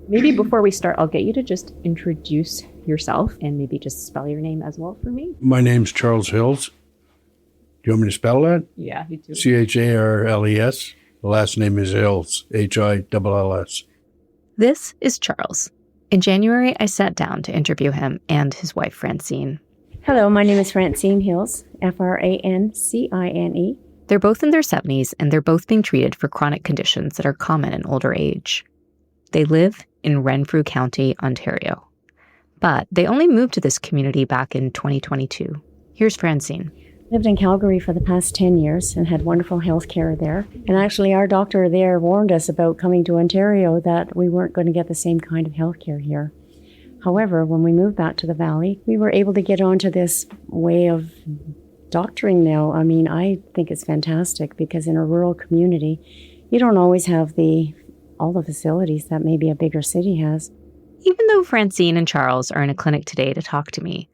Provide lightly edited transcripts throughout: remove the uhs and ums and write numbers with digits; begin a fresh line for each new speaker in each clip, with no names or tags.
Maybe before we start, I'll get you to just introduce yourself and maybe just spell your name as well for me.
My name's Charles Hills. Do you want me to spell that?
Yeah, you do.
Charles. The last name is Hills, Hills.
This is Charles. In January, I sat down to interview him and his wife, Francine.
Hello, my name is Francine Hills, Francine.
They're both in their 70s, and they're both being treated for chronic conditions that are common in older age. They live in Renfrew County, Ontario. But they only moved to this community back in 2022. Here's Francine.
Lived in Calgary for the past 10 years and had wonderful health care there. And actually, our doctor there warned us about coming to Ontario that we weren't going to get the same kind of health care here. However, when we moved back to the Valley, we were able to get onto this way of doctoring now. I mean, I think it's fantastic because in a rural community, you don't always have all the facilities that maybe a bigger city has.
Even though Francine and Charles are in a clinic today to talk to me,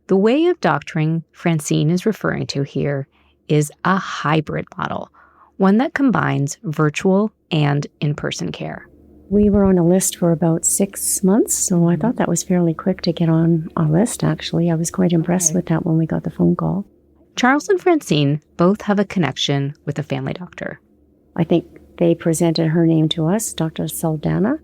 the way of doctoring Francine is referring to here is a hybrid model, one that combines virtual and in-person care.
We were on a list for about 6 months, so I thought that was fairly quick to get on a list, actually. I was quite impressed with that when we got the phone call.
Charles and Francine both have a connection with a family doctor.
I think they presented her name to us, Dr. Saldana.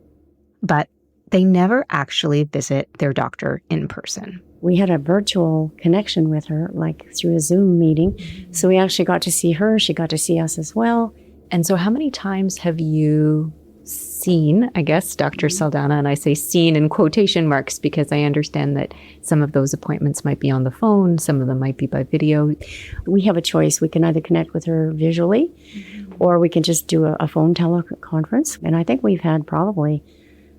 But they never actually visit their doctor in person.
We had a virtual connection with her, like through a Zoom meeting. So we actually got to see her. She got to see us as well.
And so how many times have you seen, I guess, Dr. Saldana? And I say seen in quotation marks because I understand that some of those appointments might be on the phone, some of them might be by video.
We have a choice. We can either connect with her visually or we can just do a phone teleconference. And I think we've had probably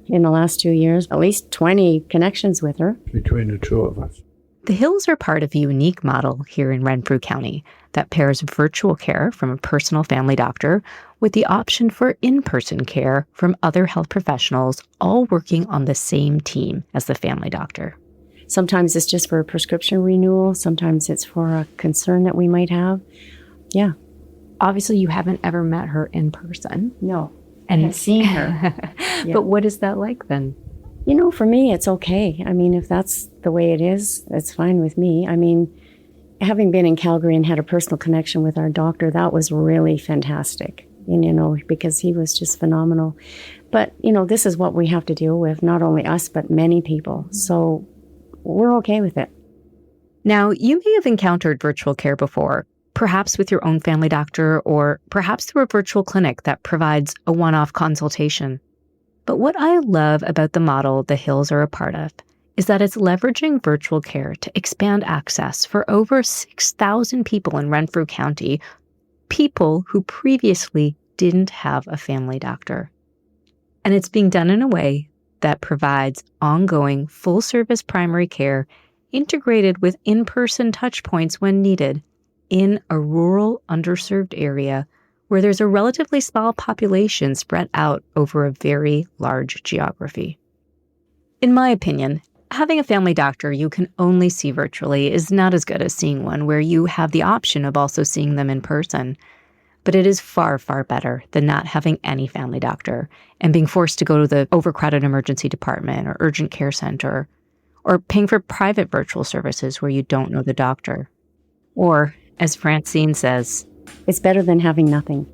in the last 2 years, at least 20 connections with her.
Between the two of us.
The Hills are part of a unique model here in Renfrew County that pairs virtual care from a personal family doctor with the option for in-person care from other health professionals, all working on the same team as the family doctor.
Sometimes it's just for a prescription renewal. Sometimes it's for a concern that we might have. Yeah.
Obviously, you haven't ever met her in person.
No. And I've seen her.
Yeah. But what is that like then?
You know, for me, it's okay. I mean, if that's the way it is, it's fine with me. I mean, having been in Calgary and had a personal connection with our doctor, that was really fantastic. And, you know, because he was just phenomenal. But, you know, this is what we have to deal with, not only us, but many people. So we're okay with it.
Now, you may have encountered virtual care before, perhaps with your own family doctor or perhaps through a virtual clinic that provides a one-off consultation. But what I love about the model the Hills are a part of is that it's leveraging virtual care to expand access for over 6,000 people in Renfrew County, people who previously didn't have a family doctor. And it's being done in a way that provides ongoing full-service primary care integrated with in-person touchpoints when needed in a rural, underserved area where there's a relatively small population spread out over a very large geography. In my opinion, having a family doctor you can only see virtually is not as good as seeing one where you have the option of also seeing them in person. But it is far, far better than not having any family doctor and being forced to go to the overcrowded emergency department or urgent care center, or paying for private virtual services where you don't know the doctor. Or, as Francine says,
it's better than having nothing.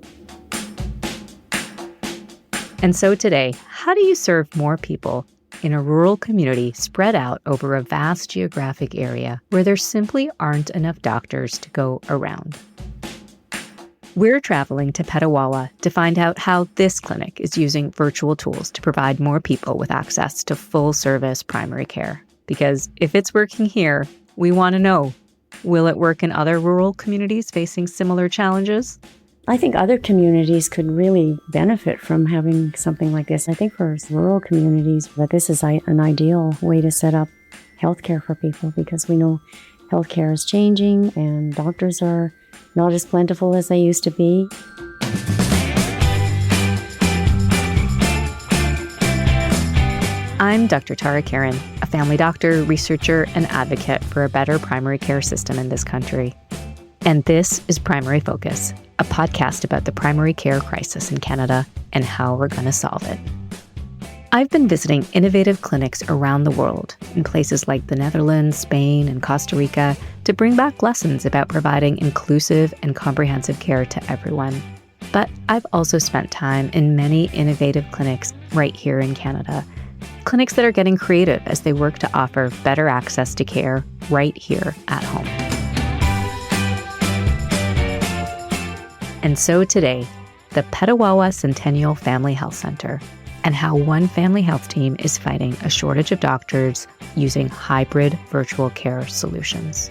And so today, how do you serve more people in a rural community spread out over a vast geographic area where there simply aren't enough doctors to go around? We're traveling to Petawawa to find out how this clinic is using virtual tools to provide more people with access to full-service primary care. Because if it's working here, we want to know, will it work in other rural communities facing similar challenges?
I think other communities could really benefit from having something like this. I think for rural communities, that this is an ideal way to set up healthcare for people because we know healthcare is changing and doctors are not as plentiful as they used to be.
I'm Dr. Tara Kiran, a family doctor, researcher, and advocate for a better primary care system in this country. And this is Primary Focus, a podcast about the primary care crisis in Canada and how we're going to solve it. I've been visiting innovative clinics around the world, in places like the Netherlands, Spain, and Costa Rica, to bring back lessons about providing inclusive and comprehensive care to everyone. But I've also spent time in many innovative clinics right here in Canada. Clinics that are getting creative as they work to offer better access to care right here at home. And so today, the Petawawa Centennial Family Health Center, and how one family health team is fighting a shortage of doctors using hybrid virtual care solutions.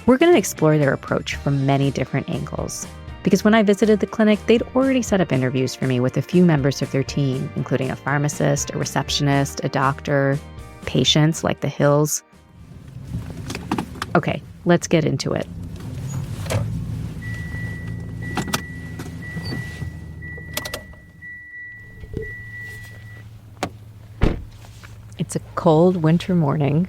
We're going to explore their approach from many different angles, because when I visited the clinic, they'd already set up interviews for me with a few members of their team, including a pharmacist, a receptionist, a doctor, patients like the Hills. Okay, let's get into it.
It's a cold winter morning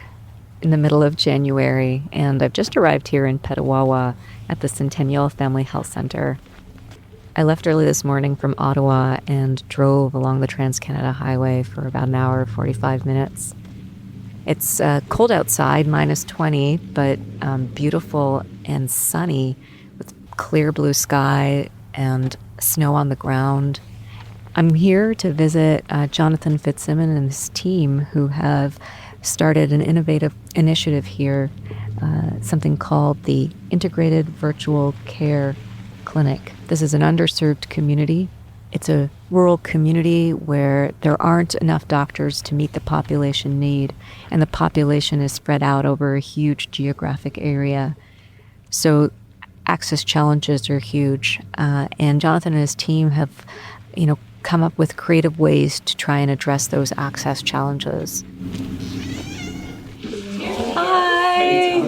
in the middle of January, and I've just arrived here in Petawawa at the Centennial Family Health Center. I left early this morning from Ottawa and drove along the Trans-Canada Highway for about an hour, 45 minutes. It's cold outside, minus 20, but beautiful and sunny with clear blue sky and snow on the ground. I'm here to visit Jonathan Fitzsimon and his team, who have started an innovative initiative here, something called the Integrated Virtual Care Clinic. This is an underserved community. It's a rural community where there aren't enough doctors to meet the population need, and the population is spread out over a huge geographic area. So access challenges are huge, and Jonathan and his team have, come up with creative ways to try and address those access challenges. Hi!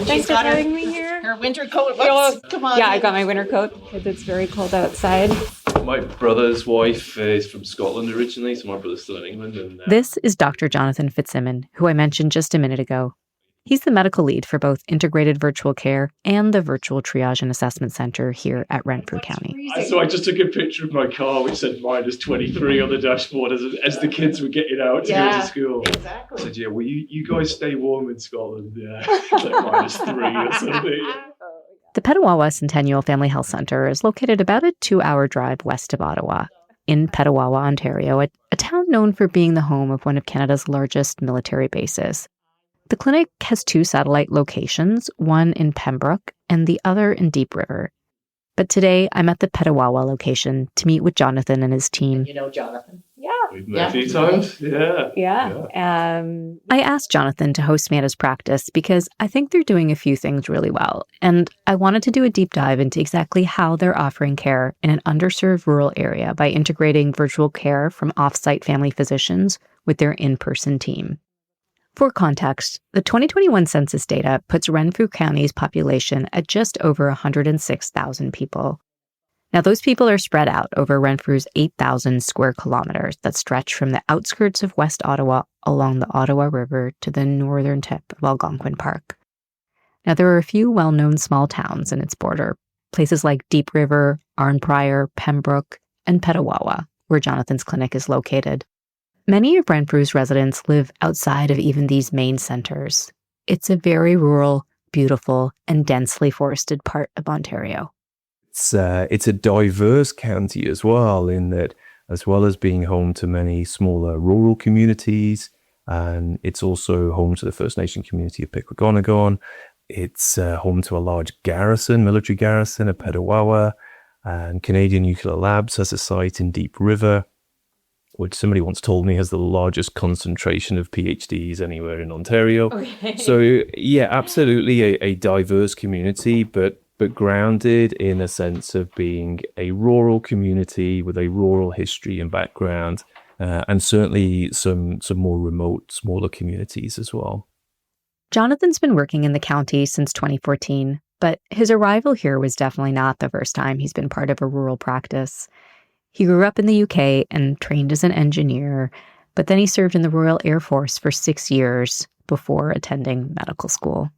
Thanks for having me here.
Her winter coat. Come on.
Yeah, I got my winter coat because it's very cold outside.
My brother's wife is from Scotland originally, so my brother's still in England. And
This is Dr. Jonathan Fitzsimon, who I mentioned just a minute ago. He's the medical lead for both integrated virtual care and the Virtual Triage and Assessment Center here at Renfrew County.
So I just took a picture of my car, which said minus 23 on the dashboard as the kids were getting out to go to school.
Exactly.
I said, well, you guys stay warm in Scotland. Yeah, like minus 3 or something.
The Petawawa Centennial Family Health Center is located about a 2-hour drive west of Ottawa, in Petawawa, Ontario, a town known for being the home of one of Canada's largest military bases. The clinic has 2 satellite locations, one in Pembroke and the other in Deep River. But today, I'm at the Petawawa location to meet with Jonathan and his team.
You know Jonathan? Yeah.
We've met a few times. Yeah.
I asked Jonathan to host me at his practice because I think they're doing a few things really well, and I wanted to do a deep dive into exactly how they're offering care in an underserved rural area by integrating virtual care from off-site family physicians with their in-person team. For context, the 2021 census data puts Renfrew County's population at just over 106,000 people. Now, those people are spread out over Renfrew's 8,000 square kilometers that stretch from the outskirts of West Ottawa along the Ottawa River to the northern tip of Algonquin Park. Now, there are a few well-known small towns in its border, places like Deep River, Arnprior, Pembroke, and Petawawa, where Jonathan's clinic is located. Many of Renfrew's residents live outside of even these main centers. It's a very rural, beautiful, and densely forested part of Ontario.
It's a diverse county as well, in that, as well as being home to many smaller rural communities, and it's also home to the First Nation community of Pikwakanagan. It's home to a large garrison, military garrison at Petawawa, and Canadian Nuclear Labs has a site in Deep River, which somebody once told me has the largest concentration of PhDs anywhere in Ontario. Okay. So yeah, absolutely a diverse community, but grounded in a sense of being a rural community with a rural history and background, and certainly some more remote, smaller communities as well.
Jonathan's been working in the county since 2014, but his arrival here was definitely not the first time he's been part of a rural practice. He grew up in the UK and trained as an engineer, but then he served in the Royal Air Force for 6 years before attending medical school.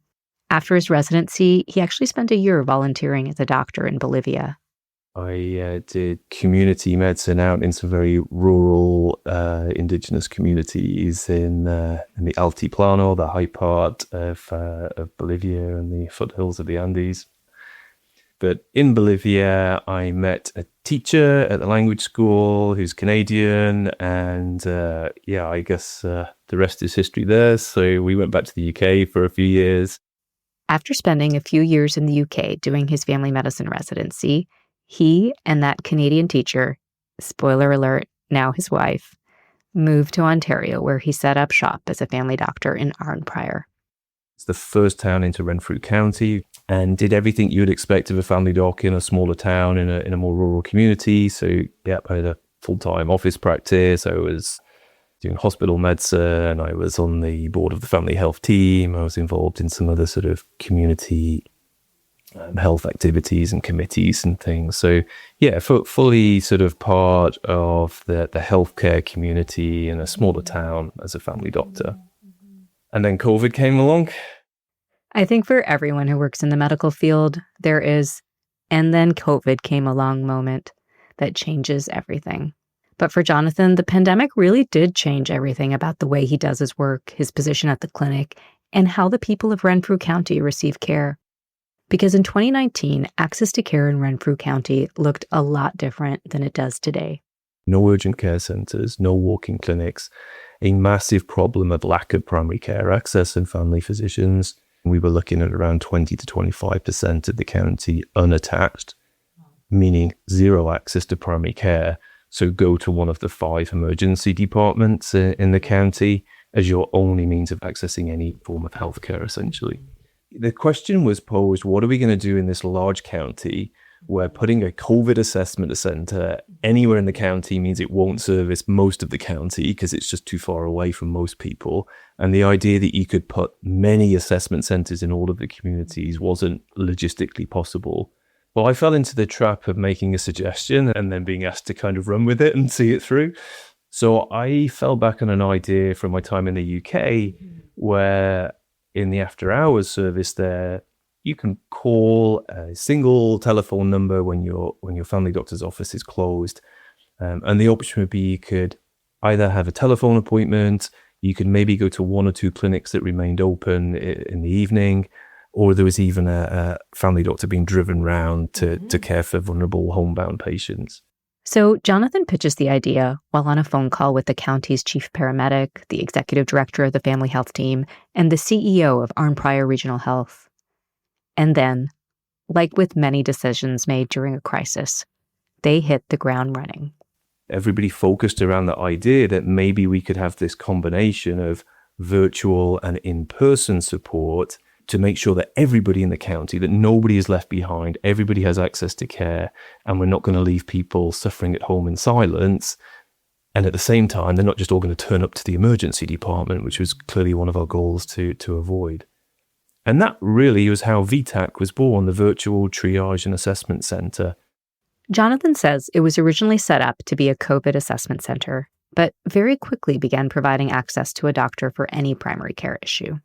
After his residency, he actually spent a year volunteering as a doctor in Bolivia.
I did community medicine out in some very rural indigenous communities in the Altiplano, the high part of Bolivia and the foothills of the Andes. But in Bolivia, I met a teacher at the language school who's Canadian, and I guess the rest is history there. So we went back to the UK for a few years.
After spending a few years in the UK doing his family medicine residency, he and that Canadian teacher, spoiler alert, now his wife, moved to Ontario, where he set up shop as a family doctor in Arnprior.
It's the first town into Renfrew County, and did everything you'd expect of a family doc in a smaller town in a more rural community. So, I had a full-time office practice. I was doing hospital medicine. I was on the board of the family health team. I was involved in some other sort of community health activities and committees and things. So, fully sort of part of the healthcare community in a smaller town as a family doctor. And then COVID came along.
I think for everyone who works in the medical field, there is, and then COVID came along moment that changes everything. But for Jonathan, the pandemic really did change everything about the way he does his work, his position at the clinic, and how the people of Renfrew County receive care. Because in 2019, access to care in Renfrew County looked a lot different than it does today.
No urgent care centres, no walk-in clinics, a massive problem of lack of primary care access and family physicians. We were looking at around 20 to 25% of the county unattached, meaning zero access to primary care. So go to one of the 5 emergency departments in the county as your only means of accessing any form of healthcare, essentially. The question was posed, what are we going to do in this large county where putting a COVID assessment centre anywhere in the county means it won't service most of the county because it's just too far away from most people. And the idea that you could put many assessment centres in all of the communities wasn't logistically possible. Well, I fell into the trap of making a suggestion and then being asked to kind of run with it and see it through. So I fell back on an idea from my time in the UK where in the after hours service there, you can call a single telephone number when your family doctor's office is closed. And the option would be you could either have a telephone appointment, you could maybe go to 1 or 2 clinics that remained open in the evening, or there was even a family doctor being driven around to care for vulnerable homebound patients.
So Jonathan pitches the idea while on a phone call with the county's chief paramedic, the executive director of the family health team, and the CEO of Arnprior Regional Health. And then, like with many decisions made during a crisis, they hit the ground running.
Everybody focused around the idea that maybe we could have this combination of virtual and in-person support to make sure that everybody in the county, that nobody is left behind, everybody has access to care, and we're not going to leave people suffering at home in silence. And at the same time, they're not just all going to turn up to the emergency department, which was clearly one of our goals to avoid. And that really was how VTAC was born, the Virtual Triage and Assessment Centre.
Jonathan says it was originally set up to be a COVID assessment center, but very quickly began providing access to a doctor for any primary care issue.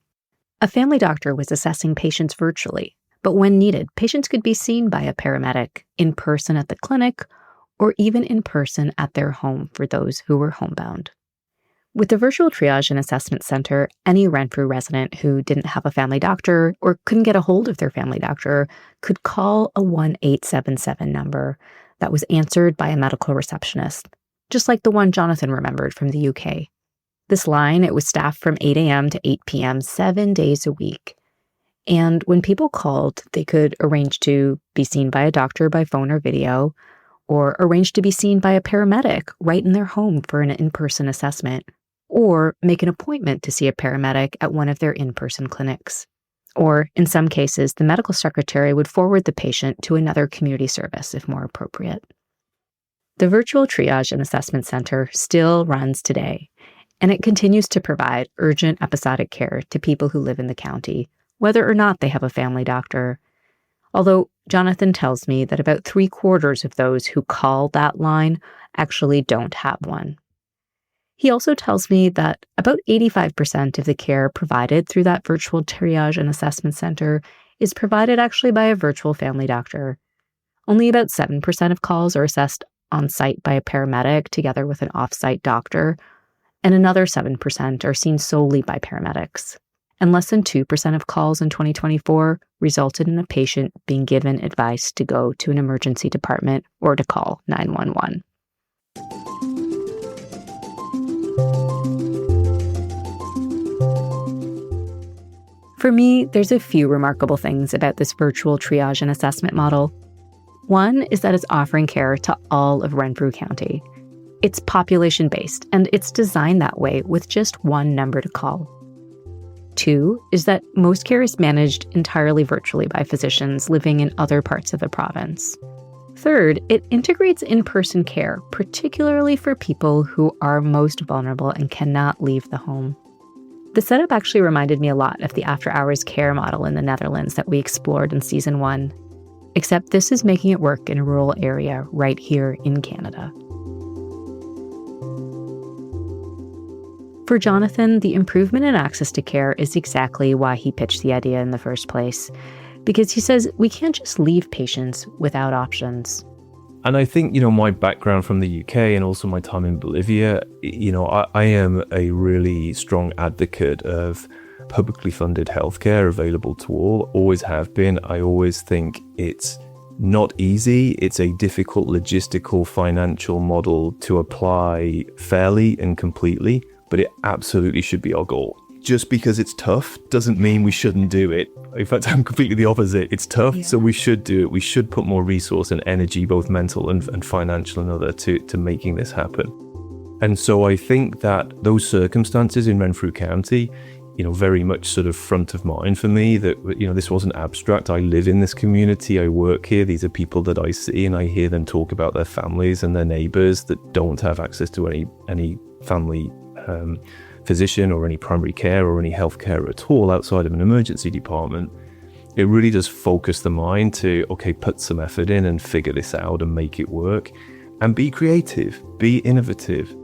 A family doctor was assessing patients virtually, but when needed, patients could be seen by a paramedic in person at the clinic or even in person at their home for those who were homebound. With the Virtual Triage and Assessment Center, any Renfrew resident who didn't have a family doctor or couldn't get a hold of their family doctor could call a 1-877 number that was answered by a medical receptionist, just like the one Jonathan remembered from the UK. This line, it was staffed from 8 a.m. to 8 p.m. 7 days a week. And when people called, they could arrange to be seen by a doctor by phone or video, or arrange to be seen by a paramedic right in their home for an in-person assessment, or make an appointment to see a paramedic at one of their in-person clinics. Or, in some cases, the medical secretary would forward the patient to another community service if more appropriate. The Virtual Triage and Assessment Center still runs today, and it continues to provide urgent episodic care to people who live in the county, whether or not they have a family doctor. Although Jonathan tells me that about 3/4 of those who call that line actually don't have one. He also tells me that about 85% of the care provided through that Virtual Triage and Assessment Center is provided actually by a virtual family doctor. Only about 7% of calls are assessed on site by a paramedic together with an off-site doctor, and another 7% are seen solely by paramedics. And less than 2% of calls in 2024 resulted in a patient being given advice to go to an emergency department or to call 911. For me, there's a few remarkable things about this virtual triage and assessment model. One is that it's offering care to all of Renfrew County. It's population-based, and it's designed that way with just one number to call. Two is that most care is managed entirely virtually by physicians living in other parts of the province. Third, it integrates in-person care, particularly for people who are most vulnerable and cannot leave the home. The setup actually reminded me a lot of the after-hours care model in the Netherlands that we explored in Season 1, except this is making it work in a rural area right here in Canada. For Jonathan, the improvement in access to care is exactly why he pitched the idea in the first place, because he says we can't just leave patients without options.
And I think, my background from the UK and also my time in Bolivia, I am a really strong advocate of publicly funded healthcare available to all, always have been. I always think it's not easy. It's a difficult logistical financial model to apply fairly and completely, but it absolutely should be our goal. Just because it's tough doesn't mean we shouldn't do it. In fact, I'm completely the opposite. It's tough, so we should do it. We should put more resource and energy, both mental and financial and other, to making this happen. And so I think that those circumstances in Renfrew County, very much sort of front of mind for me, that, this wasn't abstract. I live in this community. I work here. These are people that I see, and I hear them talk about their families and their neighbors that don't have access to any family physician or any primary care or any healthcare at all outside of an emergency department. It really does focus the mind to, put some effort in and figure this out and make it work, and be creative, be innovative.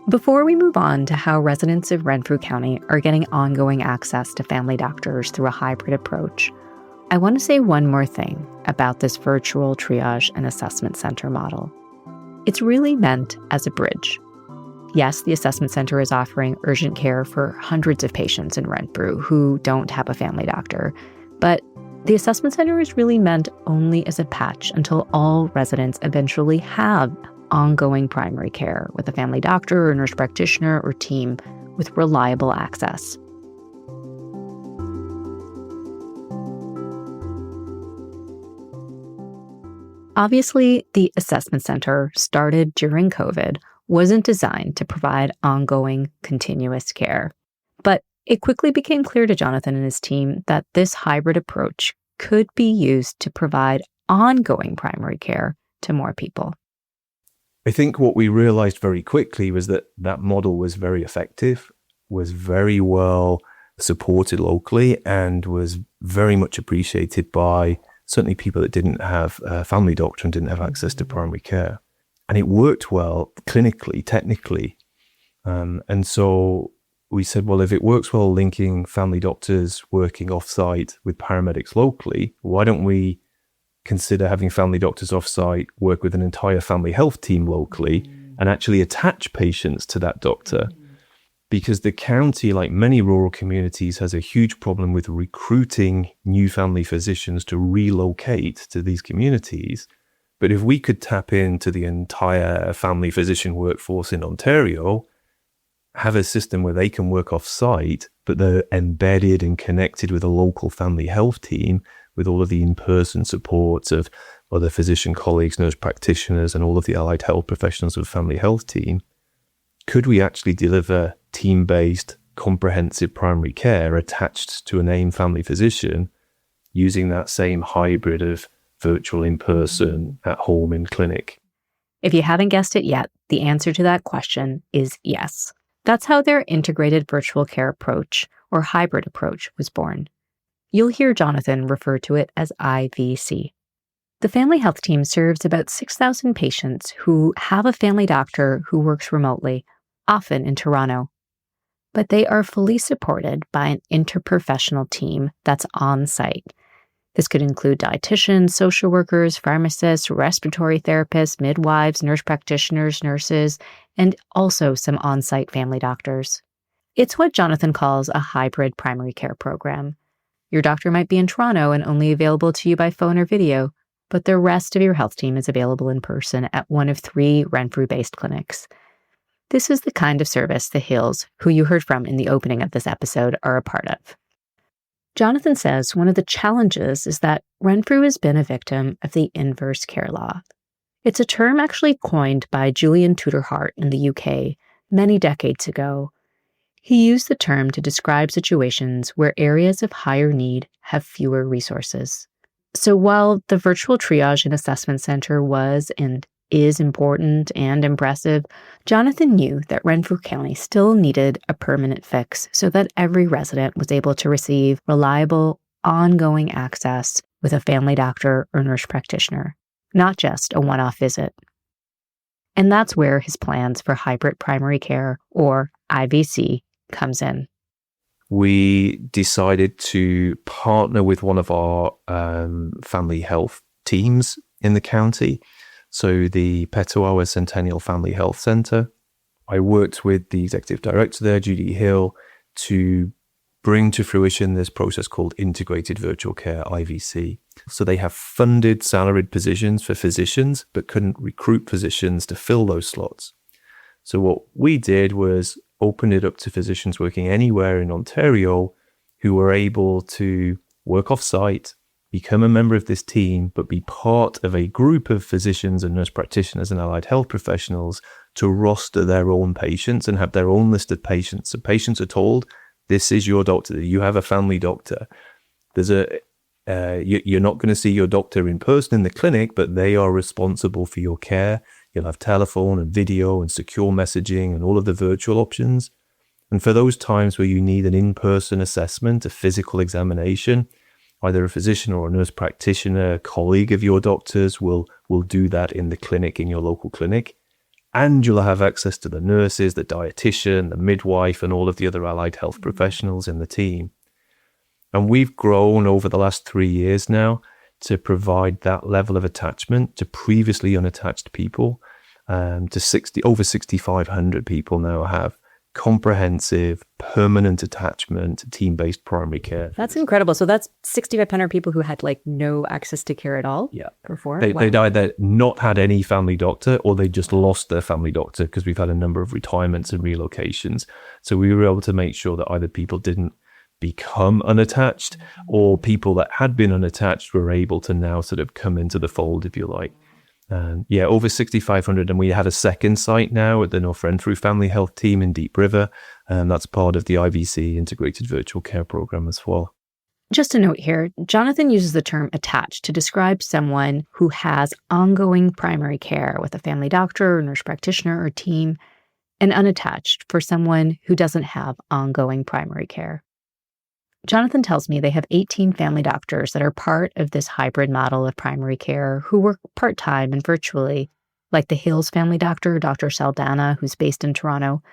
Before we move on to how residents of Renfrew County are getting ongoing access to family doctors through a hybrid approach, I want to say one more thing about this virtual triage and assessment center model. It's really meant as a bridge. Yes, the assessment center is offering urgent care for hundreds of patients in Renfrew who don't have a family doctor, but the assessment center is really meant only as a patch until all residents eventually have ongoing primary care with a family doctor or nurse practitioner or team with reliable access. Obviously, the assessment center, started during COVID, wasn't designed to provide ongoing, continuous care. But it quickly became clear to Jonathan and his team that this hybrid approach could be used to provide ongoing primary care to more people.
I think what we realized very quickly was that model was very effective, was very well supported locally, and was very much appreciated by certainly people that didn't have a family doctor and didn't have access to primary care. And it worked well clinically, technically. And so we said, well, if it works well linking family doctors working off-site with paramedics locally, why don't we consider having family doctors off-site work with an entire family health team locally and actually attach patients to that doctor? Because the county, like many rural communities, has a huge problem with recruiting new family physicians to relocate to these communities. But if we could tap into the entire family physician workforce in Ontario, have a system where they can work off-site, but they're embedded and connected with a local family health team with all of the in-person supports of other physician colleagues, nurse practitioners, and all of the allied health professionals of the family health team, could we actually deliver team-based, comprehensive primary care attached to a named family physician using that same hybrid of virtual, in-person, at home, in clinic?
If you haven't guessed it yet, the answer to that question is yes. That's how their integrated virtual care approach, or hybrid approach, was born. You'll hear Jonathan refer to it as IVC. The family health team serves about 6,000 patients who have a family doctor who works remotely, often in Toronto. But they are fully supported by an interprofessional team that's on site. This could include dietitians, social workers, pharmacists, respiratory therapists, midwives, nurse practitioners, nurses, and also some on-site family doctors. It's what Jonathan calls a hybrid primary care program. Your doctor might be in Toronto and only available to you by phone or video, but the rest of your health team is available in person at one of 3 Renfrew-based clinics. This is the kind of service the Hills, who you heard from in the opening of this episode, are a part of. Jonathan says one of the challenges is that Renfrew has been a victim of the inverse care law. It's a term actually coined by Julian Tudor-Hart in the UK many decades ago. He used the term to describe situations where areas of higher need have fewer resources. So while the virtual triage and assessment center was and is important and impressive, Jonathan knew that Renfrew County still needed a permanent fix so that every resident was able to receive reliable, ongoing access with a family doctor or nurse practitioner, not just a one-off visit. And that's where his plans for hybrid primary care, or IVC, comes in.
We decided to partner with one of our family health teams in the county. So the Petawawa Centennial Family Health Centre. I worked with the executive director there, Judy Hill, to bring to fruition this process called Integrated Virtual Care, IVC. So they have funded salaried positions for physicians, but couldn't recruit physicians to fill those slots. So what we did was open it up to physicians working anywhere in Ontario who were able to work off-site, become a member of this team, but be part of a group of physicians and nurse practitioners and allied health professionals to roster their own patients and have their own list of patients. So patients are told, this is your doctor. You have a family doctor. You're not going to see your doctor in person in the clinic, but they are responsible for your care. You'll have telephone and video and secure messaging and all of the virtual options. And for those times where you need an in-person assessment, a physical examination, either a physician or a nurse practitioner, a colleague of your doctor's will do that in the clinic, in your local clinic. And you'll have access to the nurses, the dietitian, the midwife, and all of the other allied health professionals in the team. And we've grown over the last 3 years now to provide that level of attachment to previously unattached people. Over 6,500 people now have comprehensive, permanent attachment to team-based primary care.
That's incredible. So that's 6,500 people who had no access to care at all before?
They'd either not had any family doctor or they just lost their family doctor because we've had a number of retirements and relocations. So we were able to make sure that either people didn't become unattached or people that had been unattached were able to now sort of come into the fold, if you like. Over 6,500. And we had a second site now at the North Renfrew Family Health Team in Deep River. And that's part of the IVC Integrated Virtual Care Program as well.
Just a note here, Jonathan uses the term attached to describe someone who has ongoing primary care with a family doctor, or nurse practitioner, or team, and unattached for someone who doesn't have ongoing primary care. Jonathan tells me they have 18 family doctors that are part of this hybrid model of primary care who work part-time and virtually, like the Hills family doctor, Dr. Saldana, who's based in Toronto.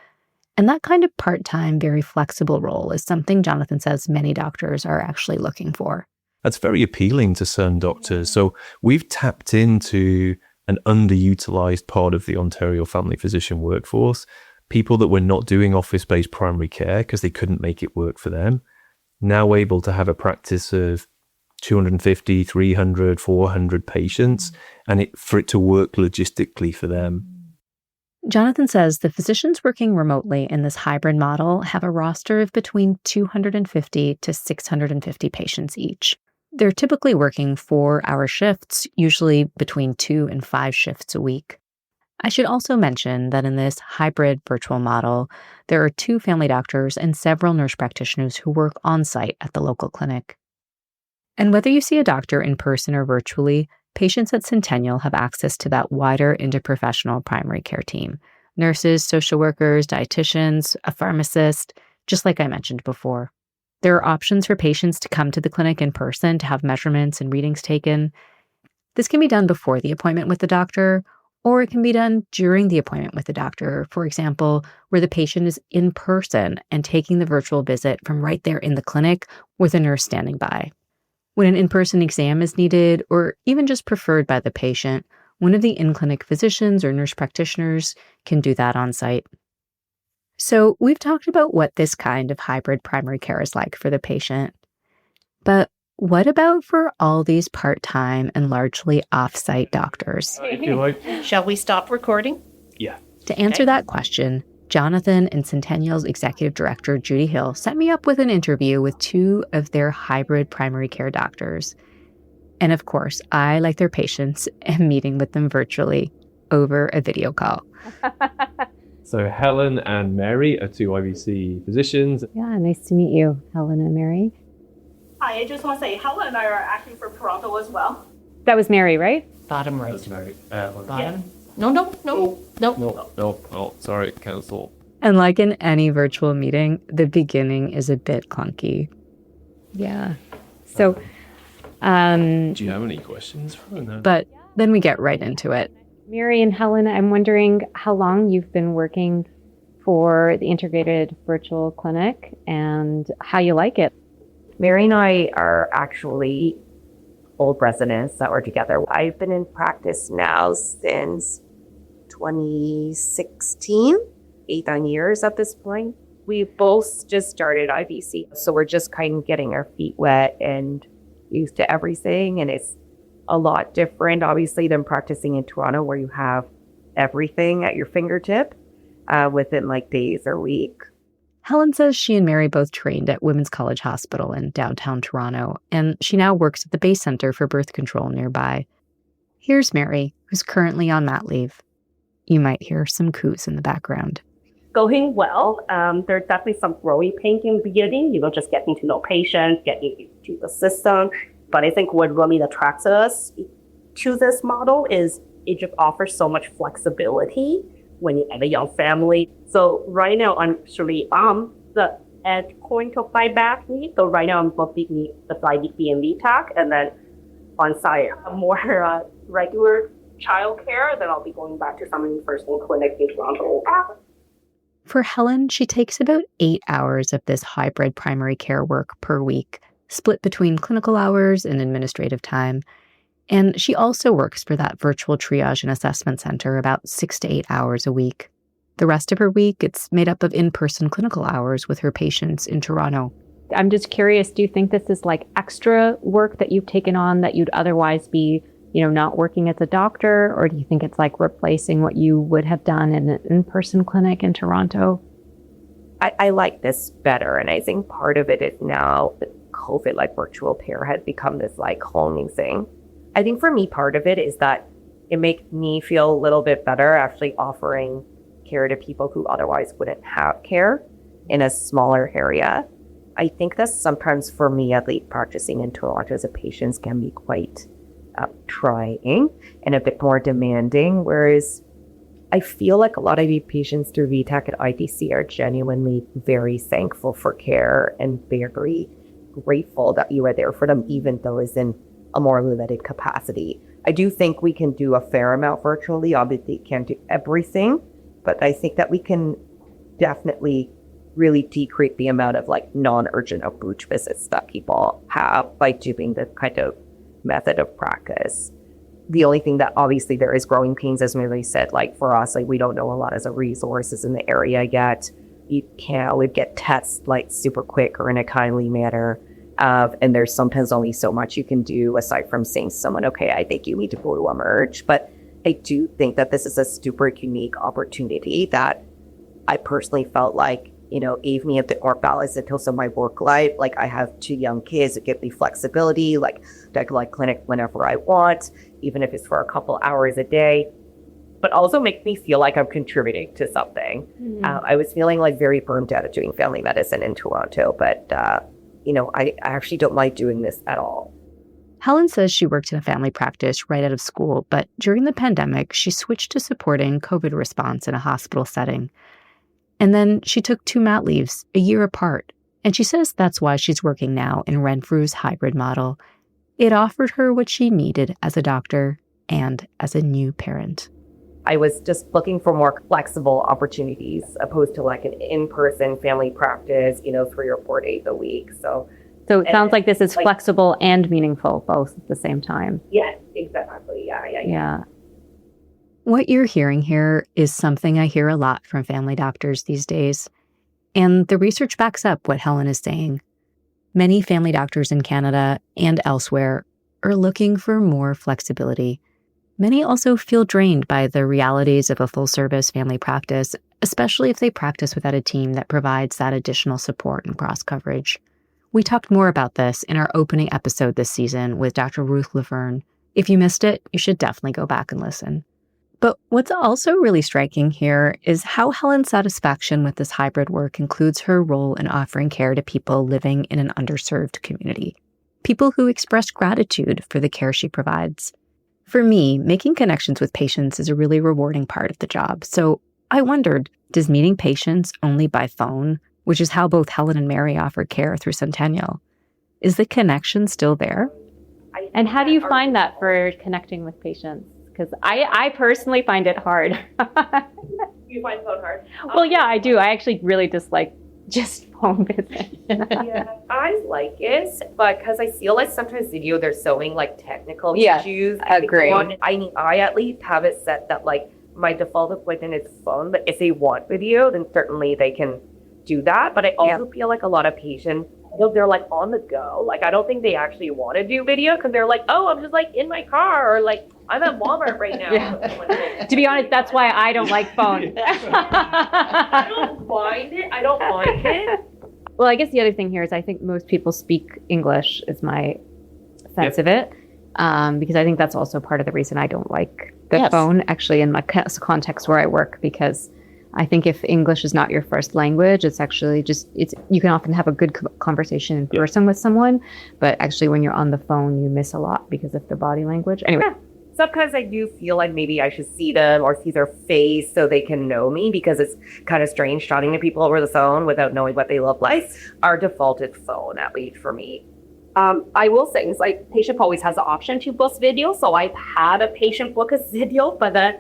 And that kind of part-time, very flexible role is something Jonathan says many doctors are actually looking for.
That's very appealing to certain doctors. So we've tapped into an underutilized part of the Ontario family physician workforce, people that were not doing office-based primary care because they couldn't make it work for them, now able to have a practice of 250, 300, 400 patients, and for it to work logistically for them.
Jonathan says the physicians working remotely in this hybrid model have a roster of between 250 to 650 patients each. They're typically working 4-hour shifts, usually between 2 and 5 shifts a week. I should also mention that in this hybrid virtual model, there are 2 family doctors and several nurse practitioners who work on-site at the local clinic. And whether you see a doctor in person or virtually, patients at Centennial have access to that wider interprofessional primary care team. Nurses, social workers, dietitians, a pharmacist, just like I mentioned before. There are options for patients to come to the clinic in person to have measurements and readings taken. This can be done before the appointment with the doctor, or it can be done during the appointment with the doctor, for example, where the patient is in person and taking the virtual visit from right there in the clinic with a nurse standing by. When an in-person exam is needed, or even just preferred by the patient, one of the in-clinic physicians or nurse practitioners can do that on site. So we've talked about what this kind of hybrid primary care is like for the patient. But what about for all these part-time and largely off-site doctors?
If you like.
Shall we stop recording?
Yeah.
To answer that question, Jonathan and Centennial's executive director, Judy Hill, set me up with an interview with two of their hybrid primary care doctors. And of course, I, like their patients, am meeting with them virtually over a video call.
So Helen and Mary are two IVC physicians.
Yeah, nice to meet you, Helen and Mary.
Hi, I just want to say Helen and I are actually from Toronto as well.
That was Mary, right?
Bottom right.
That's Mary.
Bottom? No.
No. Sorry, cancel.
And like in any virtual meeting, the beginning is a bit clunky.
Yeah. So,
Do you have any questions for them?
But then we get right into it.
Mary and Helen, I'm wondering how long you've been working for the integrated virtual clinic and how you like it.
Mary and I are actually old residents that were together. I've been in practice now since 2016, 8-9 years at this point. We both just started IVC, so we're just kind of getting our feet wet and used to everything, and it's a lot different, obviously, than practicing in Toronto where you have everything at your fingertip within like days or week.
Helen says she and Mary both trained at Women's College Hospital in downtown Toronto, and she now works at the Bay Center for Birth Control nearby. Here's Mary, who's currently on mat leave. You might hear some coos in the background.
Going well. There's definitely some growing pains in the beginning, just getting to know patients, getting to the system. But I think what really attracts us to this model is it just offers so much flexibility when you have a young family. So right now, I'm actually the endpoint of my back knee. So right now, I'm booking the side BMV tack, and then on site, more regular childcare. Then I'll be going back to some in-person clinic in Toronto.
For Helen, she takes about 8 hours of this hybrid primary care work per week, split between clinical hours and administrative time. And she also works for that virtual triage and assessment center about 6 to 8 hours a week. The rest of her week, it's made up of in-person clinical hours with her patients in Toronto.
I'm just curious, do you think this is like extra work that you've taken on that you'd otherwise be, not working as a doctor? Or do you think it's like replacing what you would have done in an in-person clinic in Toronto?
I like this better, and I think part of it is now that COVID, like virtual care, has become this like whole new thing. I think for me, part of it is that it makes me feel a little bit better actually offering care to people who otherwise wouldn't have care in a smaller area. I think that sometimes for me, at least practicing in Toronto as a patient can be quite trying and a bit more demanding, whereas I feel like a lot of you patients through VTAC at ITC are genuinely very thankful for care and very grateful that you are there for them, even though it's in a more limited capacity. I do think we can do a fair amount virtually. Obviously, can't do everything, but I think that we can definitely really decrease the amount of like non-urgent approach visits that people have by doing this kind of method of practice. The only thing that obviously there is growing pains, as Mary said, like for us, like we don't know a lot as a resources in the area yet. You can't always get tests like super quick or in a kindly manner. And there's sometimes only so much you can do aside from saying to someone, okay, I think you need to go to emerge. But I do think that this is a super unique opportunity that I personally felt like, gave me a bit more balance in terms of my work life. Like I have 2 young kids, it gives me flexibility, like I can like clinic whenever I want, even if it's for a couple hours a day, but also makes me feel like I'm contributing to something. Mm-hmm. I was feeling like very burnt out of doing family medicine in Toronto, but I actually don't like doing this at all.
Helen says she worked in a family practice right out of school, but during the pandemic, she switched to supporting COVID response in a hospital setting. And then she took 2 mat leaves a year apart And she says that's why she's working now in Renfrew's hybrid model. It offered her what she needed as a doctor and as a new parent.
I was just looking for more flexible opportunities opposed to like an in-person family practice, 3 or 4 days a week. So
it sounds like this is flexible and meaningful both at the same time.
Yeah, exactly. Yeah.
What you're hearing here is something I hear a lot from family doctors these days. And the research backs up what Helen is saying. Many family doctors in Canada and elsewhere are looking for more flexibility. Many also feel drained by the realities of a full-service family practice, especially if they practice without a team that provides that additional support and cross-coverage. We talked more about this in our opening episode this season with Dr. Ruth Laverne. If you missed it, you should definitely go back and listen. But what's also really striking here is how Helen's satisfaction with this hybrid work includes her role in offering care to people living in an underserved community, people who express gratitude for the care she provides. For me, making connections with patients is a really rewarding part of the job. So I wondered, does meeting patients only by phone, which is how both Helen and Mary offer care through Centennial, is the connection still there?
And how do you find that for connecting with patients? Because I personally find it hard.
You find phone hard?
Well, yeah, I do. I actually really dislike just phone visits.
Yeah, I like it, but because I feel like sometimes video they're showing like technical issues.
Agree.
I at least have it set that like my default appointment is phone, but if they want video, then certainly they can do that. But I also feel like a lot of patients, they're like on the go. Like I don't think they actually want to do video because they're like, oh, I'm just like in my car or like I'm at Walmart right now.
Yeah. To be honest, that's why I don't like phone.
I don't mind it.
Well, I guess the other thing here is I think most people speak English is my sense of it. Because I think that's also part of the reason I don't like the phone actually in my context where I work, because I think if English is not your first language, it's actually you can often have a good conversation in person with someone, but actually when you're on the phone, you miss a lot because of the body language. Anyway.
Yeah. Sometimes I do feel like maybe I should see them or see their face so they can know me, because it's kind of strange chatting to people over the phone without knowing what they look like. Our default is phone, at least for me.
I will say, it's like patient always has the option to book video. So I've had a patient book a video, but the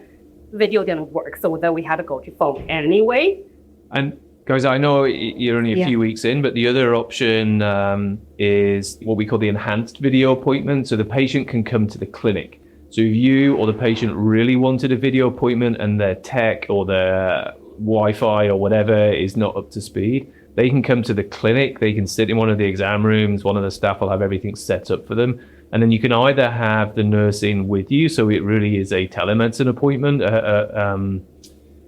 video didn't work. So then we had to go to phone anyway.
And guys, I know you're only a few weeks in, but the other option is what we call the enhanced video appointment. So the patient can come to the clinic. So if you or the patient really wanted a video appointment and their tech or their Wi-Fi or whatever is not up to speed, they can come to the clinic. They can sit in one of the exam rooms. One of the staff will have everything set up for them. And then you can either have the nurse in with you, so it really is a telemedicine appointment,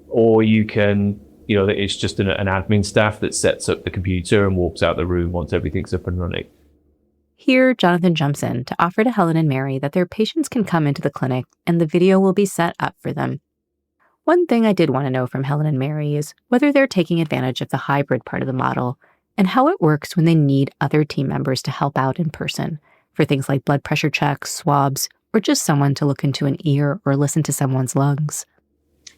or you can, it's just an admin staff that sets up the computer and walks out the room once everything's up and running.
Here, Jonathan jumps in to offer to Helen and Mary that their patients can come into the clinic and the video will be set up for them. One thing I did want to know from Helen and Mary is whether they're taking advantage of the hybrid part of the model and how it works when they need other team members to help out in person for things like blood pressure checks, swabs, or just someone to look into an ear or listen to someone's lungs.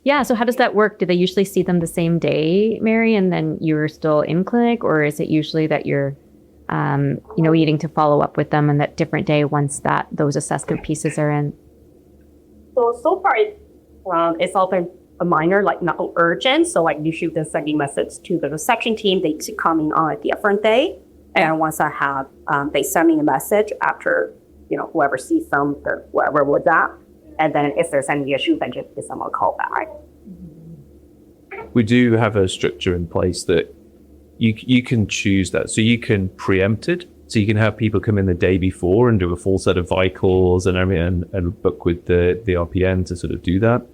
Yeah, so how does that work? Do they usually see them the same day, Mary, and then you're still in clinic, or is it usually that you're needing to follow up with them on that different day once those assessment pieces are in?
So far, it's all been a minor, like not urgent. So like you shoot the sending message to the reception team. They come in on a different day. And once I have, they send me a message after, whoever sees them, or whoever was that. And then if there's any issue, then just give them a call back.
We do have a structure in place that you can choose that. So you can preempt it. So you can have people come in the day before and do a full set of vitals and everything and book with the RPN to sort of do that.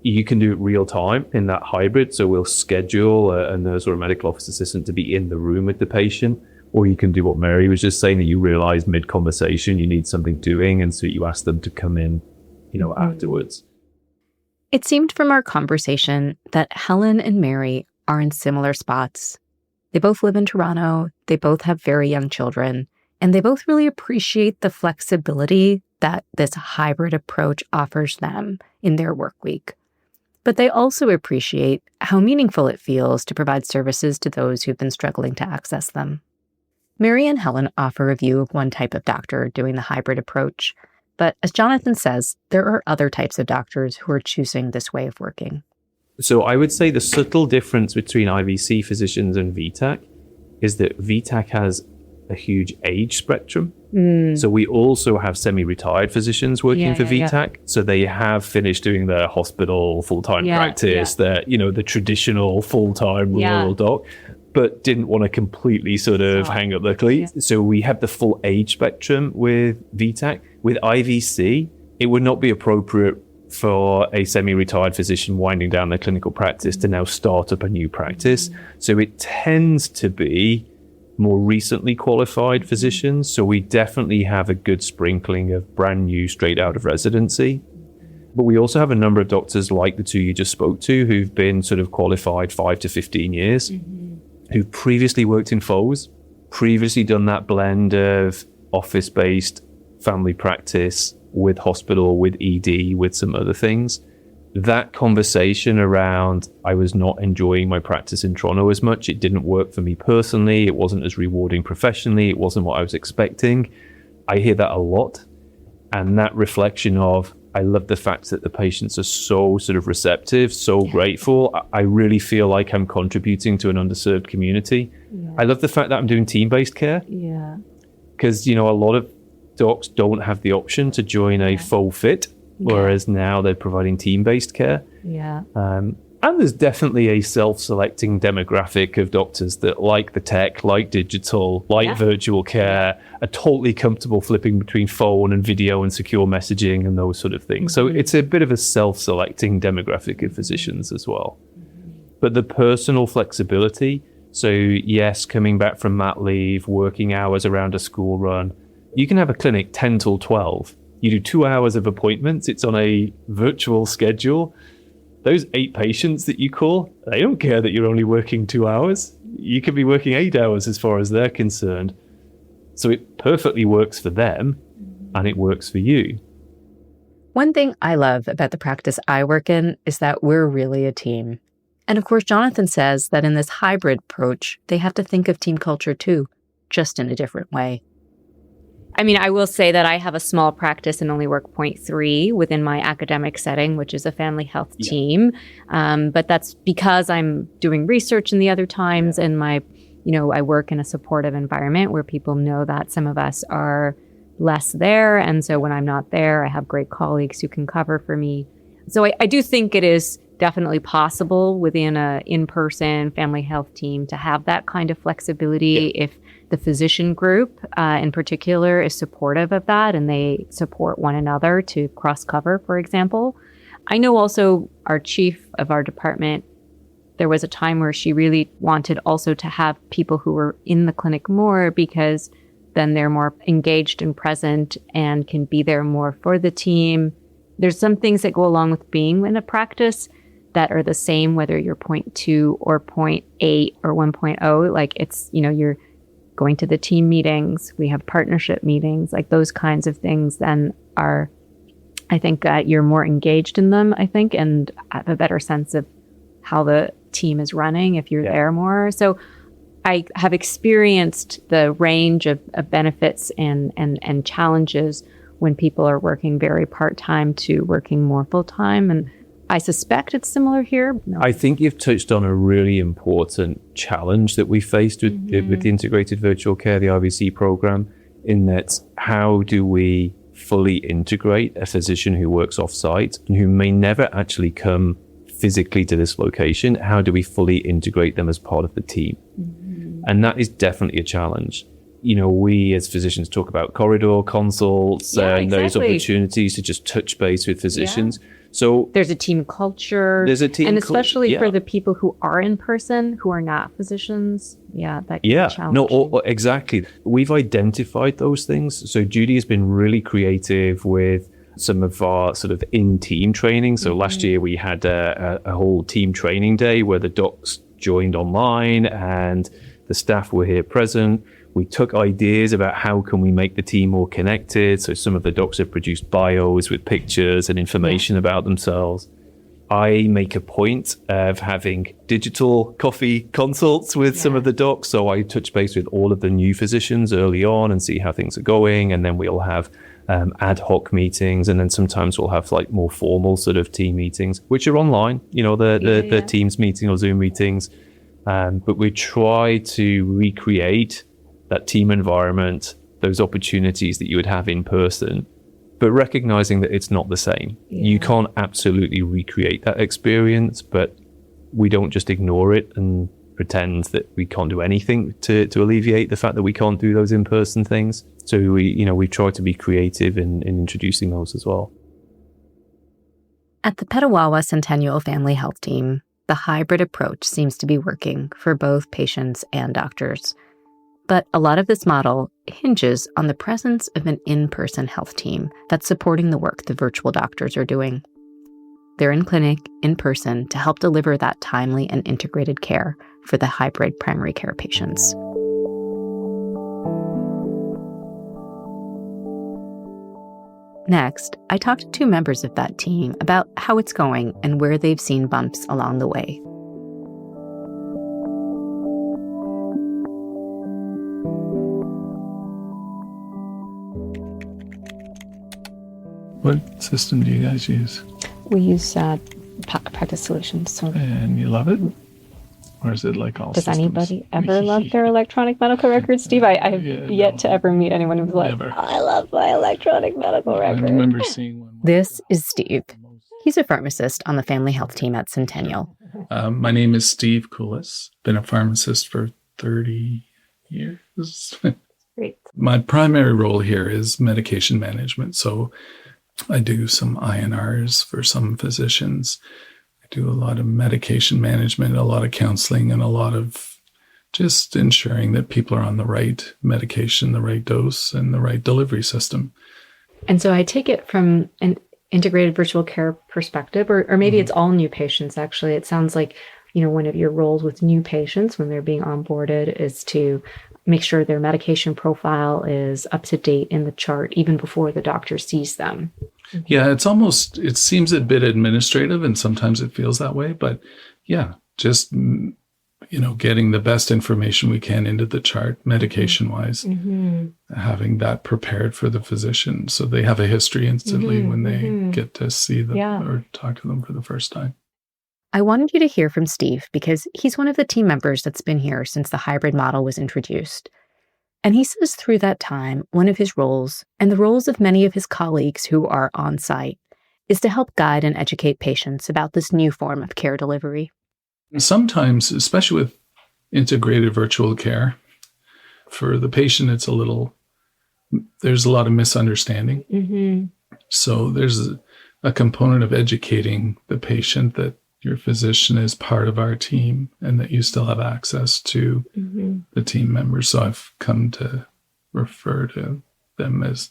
You can do it real time in that hybrid. So we'll schedule a nurse or a medical office assistant to be in the room with the patient. Or you can do what Mary was just saying, that you realize mid-conversation you need something doing, and so you ask them to come in, afterwards.
It seemed from our conversation that Helen and Mary are in similar spots. They both live in Toronto, they both have very young children, and they both really appreciate the flexibility that this hybrid approach offers them in their work week. But they also appreciate how meaningful it feels to provide services to those who've been struggling to access them. Mary and Helen offer a view of one type of doctor doing the hybrid approach, but as Jonathan says, there are other types of doctors who are choosing this way of working.
So I would say the subtle difference between IVC physicians and VTAC is that VTAC has a huge age spectrum. So we also have semi-retired physicians working for VTAC. So they have finished doing their hospital full-time practice, their, the traditional full-time rural doc, but didn't want to completely sort of hang up their cleats. So we have the full age spectrum with VTAC. With IVC, it would not be appropriate for a semi-retired physician winding down their clinical practice to now start up a new practice. So it tends to be more recently qualified physicians. So we definitely have a good sprinkling of brand new, straight out of residency. But we also have a number of doctors like the two you just spoke to who've been sort of qualified 5 to 15 years, who've previously worked in FOs, previously done that blend of office-based family practice with hospital, with ED, with some other things. That conversation around, I was not enjoying my practice in Toronto as much. It didn't work for me personally. It wasn't as rewarding professionally. It wasn't what I was expecting. I hear that a lot. And that reflection of, I love the fact that the patients are so sort of receptive, so grateful. I really feel like I'm contributing to an underserved community. I love the fact that I'm doing team-based care. Because, a lot of docs don't have the option to join a faux fit. Whereas now they're providing team-based care. And there's definitely a self-selecting demographic of doctors that like the tech, like digital, like virtual care, are totally comfortable flipping between phone and video and secure messaging and those sort of things. So it's a bit of a self-selecting demographic of physicians as well. But the personal flexibility, so yes, coming back from mat leave, working hours around a school run, you can have a clinic 10 till 12. You do 2 hours of appointments. It's on a virtual schedule. Those 8 patients that you call, they don't care that you're only working 2 hours. You could be working 8 hours as far as they're concerned. So it perfectly works for them and it works for you.
One thing I love about the practice I work in is that we're really a team. And of course, Jonathan says that in this hybrid approach, they have to think of team culture too, just in a different way.
I mean, I will say that I have a small practice and only work 0.3 within my academic setting, which is a family health team. But that's because I'm doing research in the other times and I work in a supportive environment where people know that some of us are less there. And so when I'm not there, I have great colleagues who can cover for me. So I do think it is definitely possible within a in-person family health team to have that kind of flexibility if the physician group in particular is supportive of that and they support one another to cross-cover, for example. I know also our chief of our department, there was a time where she really wanted also to have people who were in the clinic more because then they're more engaged and present and can be there more for the team. There's some things that go along with being in a practice that are the same, whether you're 0.2 or 0.8 or 1.0. Like it's, you're going to the team meetings, we have partnership meetings, like those kinds of things then are, I think you're more engaged in them, I think, and have a better sense of how the team is running if you're there more. So I have experienced the range of benefits and challenges when people are working very part-time to working more full-time. And I suspect it's similar here.
I think you've touched on a really important challenge that we faced with the integrated virtual care, the IVC program, in that how do we fully integrate a physician who works off-site and who may never actually come physically to this location? How do we fully integrate them as part of the team? And that is definitely a challenge. We as physicians talk about corridor consults and those opportunities to just touch base with physicians. So
there's a team culture.
There's a team
and especially for the people who are in person, who are not physicians. That can be challenging.
Exactly. We've identified those things. So Judy has been really creative with some of our sort of in-team training. So last year we had a whole team training day where the docs joined online and the staff were here present. We took ideas about how can we make the team more connected. So some of the docs have produced bios with pictures and information about themselves. I make a point of having digital coffee consults with some of the docs. So I touch base with all of the new physicians early on and see how things are going. And then we'll have ad hoc meetings. And then sometimes we'll have like more formal sort of team meetings, which are online, the Teams meeting or Zoom meetings. But we try to recreate that team environment, those opportunities that you would have in person, but recognizing that it's not the same. You can't absolutely recreate that experience, but we don't just ignore it and pretend that we can't do anything to alleviate the fact that we can't do those in-person things. So we try to be creative in introducing those as well.
At the Petawawa Centennial Family Health Team, the hybrid approach seems to be working for both patients and doctors. But a lot of this model hinges on the presence of an in-person health team that's supporting the work the virtual doctors are doing. They're in clinic, in person, to help deliver that timely and integrated care for the hybrid primary care patients. Next, I talked to two members of that team about how it's going and where they've seen bumps along the way.
What system do you guys use?
We use Practice Solutions. So.
And you love it? Or is it like all
Does
systems?
Anybody ever love their electronic medical records? Steve, I have yet to ever meet anyone who's like, I love my electronic medical record.
I remember seeing one.
This is Steve. He's a pharmacist on the family health team at Centennial.
My name is Steve Koulis. Been a pharmacist for 30 years.
Great.
My primary role here is medication management. So I do some INRs for some physicians. I do a lot of medication management, a lot of counseling, and a lot of just ensuring that people are on the right medication, the right dose, and the right delivery system.
And so I take it from an integrated virtual care perspective, or maybe it's all new patients, actually. It sounds like, one of your roles with new patients when they're being onboarded is to make sure their medication profile is up to date in the chart even before the doctor sees them.
Yeah, it seems a bit administrative and sometimes it feels that way, but yeah, just, getting the best information we can into the chart medication wise, having that prepared for the physician so they have a history instantly when they get to see them or talk to them for the first time.
I wanted you to hear from Steve because he's one of the team members that's been here since the hybrid model was introduced. And he says through that time, one of his roles, and the roles of many of his colleagues who are on site, is to help guide and educate patients about this new form of care delivery.
Sometimes, especially with integrated virtual care, for the patient, there's a lot of misunderstanding. So there's a component of educating the patient that your physician is part of our team and that you still have access to the team members. So I've come to refer to them as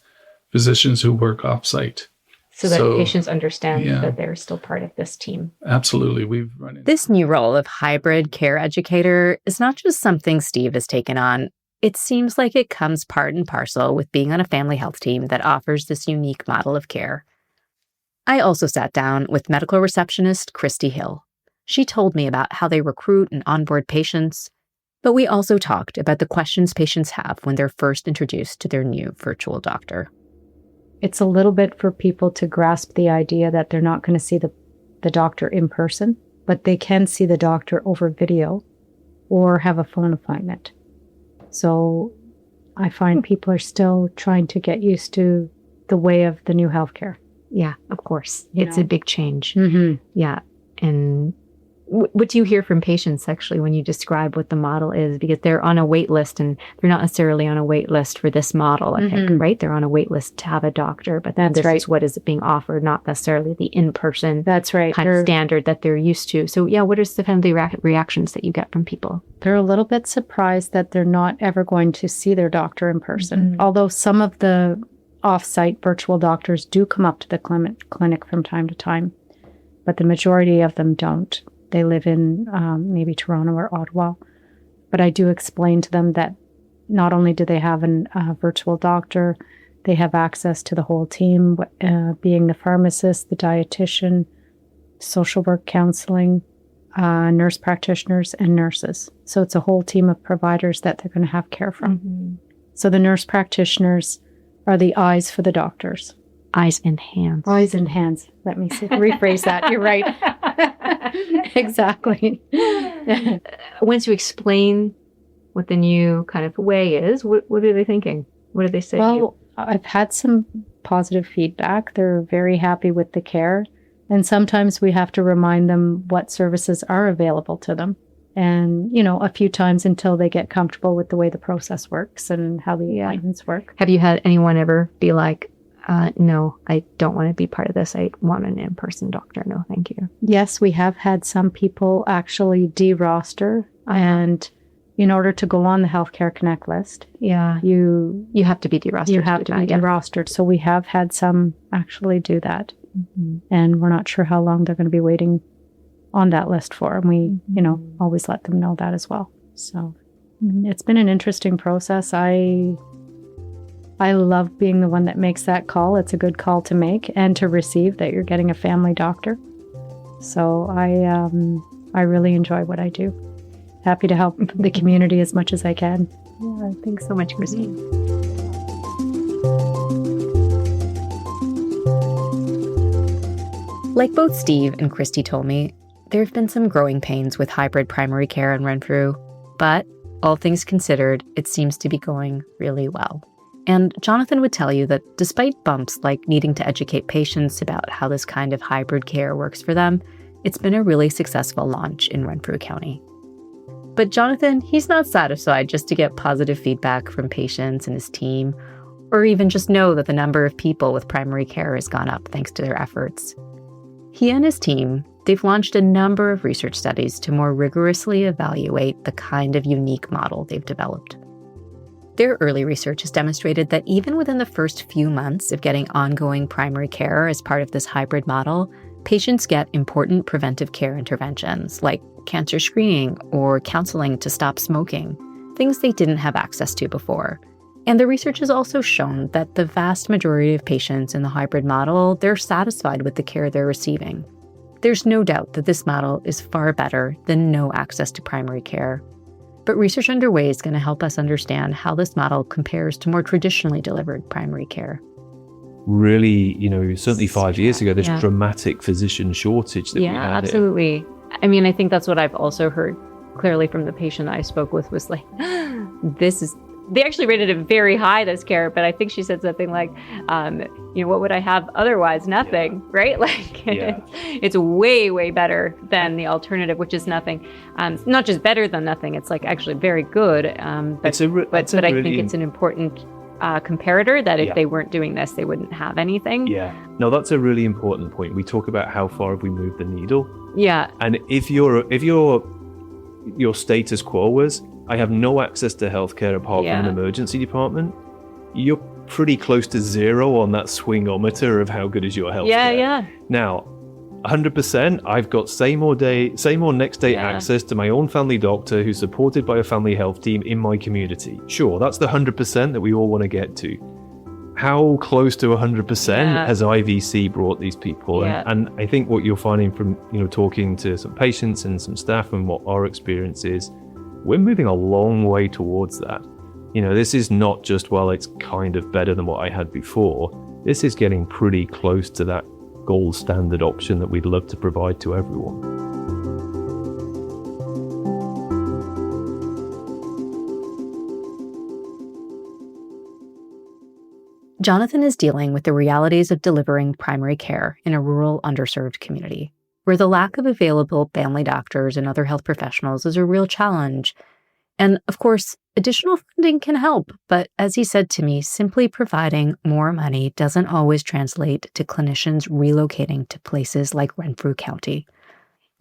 physicians who work off-site.
So that patients understand that they're still part of this team.
Absolutely. We've run into
this new role of hybrid care educator is not just something Steve has taken on. It seems like it comes part and parcel with being on a family health team that offers this unique model of care. I also sat down with medical receptionist Christy Hill. She told me about how they recruit and onboard patients, but we also talked about the questions patients have when they're first introduced to their new virtual doctor.
It's a little bit for people to grasp the idea that they're not going to see the doctor in person, but they can see the doctor over video or have a phone appointment. So I find people are still trying to get used to the way of the new healthcare.
Yeah, of course. It's a big change.
Yeah.
And what do you hear from patients actually when you describe what the model is? Because they're on a wait list and they're not necessarily on a wait list for this model, I think, right? They're on a wait list to have a doctor, but this is what is being offered, not necessarily the in-person kind of standard that they're used to. So yeah, what are the kind of reactions that you get from people?
They're a little bit surprised that they're not ever going to see their doctor in person. Although some of the off-site virtual doctors do come up to the clinic from time to time, but the majority of them don't. They live in maybe Toronto or Ottawa. But I do explain to them that not only do they have a virtual doctor, they have access to the whole team, being the pharmacist, the dietitian, social work, counseling, nurse practitioners, and nurses. So it's a whole team of providers that they're going to have care from. So the nurse practitioners are the eyes for the doctors.
Eyes and hands.
Eyes and hands. Let me rephrase that. You're right. Exactly.
Once you explain what the new kind of way is, what are they thinking? What do they say?
Well, I've had some positive feedback. They're very happy with the care. And sometimes we have to remind them what services are available to them. And, a few times until they get comfortable with the way the process works and how the appointments work.
Have you had anyone ever be like, no, I don't want to be part of this. I want an in-person doctor. No, thank you.
Yes, we have had some people actually de-roster. And in order to go on the Healthcare Connect list, you
have to be de-rostered.
You have to be de-rostered. So we have had some actually do that. And we're not sure how long they're going to be waiting on that list for. And we, always let them know that as well. So it's been an interesting process. I love being the one that makes that call. It's a good call to make and to receive that you're getting a family doctor. So I really enjoy what I do. Happy to help the community as much as I can.
Yeah, thanks so much, Christine.
Like both Steve and Christy told me, there have been some growing pains with hybrid primary care in Renfrew, but all things considered, it seems to be going really well. And Jonathan would tell you that despite bumps like needing to educate patients about how this kind of hybrid care works for them, it's been a really successful launch in Renfrew County. But Jonathan, he's not satisfied just to get positive feedback from patients and his team, or even just know that the number of people with primary care has gone up thanks to their efforts. He and his team, they've launched a number of research studies to more rigorously evaluate the kind of unique model they've developed. Their early research has demonstrated that even within the first few months of getting ongoing primary care as part of this hybrid model, patients get important preventive care interventions like cancer screening or counseling to stop smoking, things they didn't have access to before. And the research has also shown that the vast majority of patients in the hybrid model, they're satisfied with the care they're receiving. There's no doubt that this model is far better than no access to primary care. But research underway is going to help us understand how this model compares to more traditionally delivered primary care.
Really, certainly 5 years ago, this dramatic physician shortage that we had.
Yeah, absolutely. I mean, I think that's what I've also heard clearly from the patient I spoke with was like, they actually rated it very high, this care, but I think she said something like, what would I have otherwise? Nothing, right? Like, it's way, way better than the alternative, which is nothing. Not just better than nothing, it's like actually very good. But I think it's an important comparator that if they weren't doing this, they wouldn't have anything.
Yeah. No, that's a really important point. We talk about how far have we moved the needle.
Yeah.
And if your status quo was, I have no access to healthcare apart from an emergency department, you're pretty close to zero on that swingometer of how good is your healthcare.
Yeah.
Now, 100%, I've got same or next day access to my own family doctor who's supported by a family health team in my community. Sure, that's the 100% that we all want to get to. How close to 100% has IVC brought these people?
Yeah.
And I think what you're finding from talking to some patients and some staff and what our experience is, we're moving a long way towards that. This is not just, well, it's kind of better than what I had before. This is getting pretty close to that gold standard option that we'd love to provide to everyone.
Jonathan is dealing with the realities of delivering primary care in a rural, underserved community, where the lack of available family doctors and other health professionals is a real challenge. And of course, additional funding can help, but as he said to me, simply providing more money doesn't always translate to clinicians relocating to places like Renfrew County.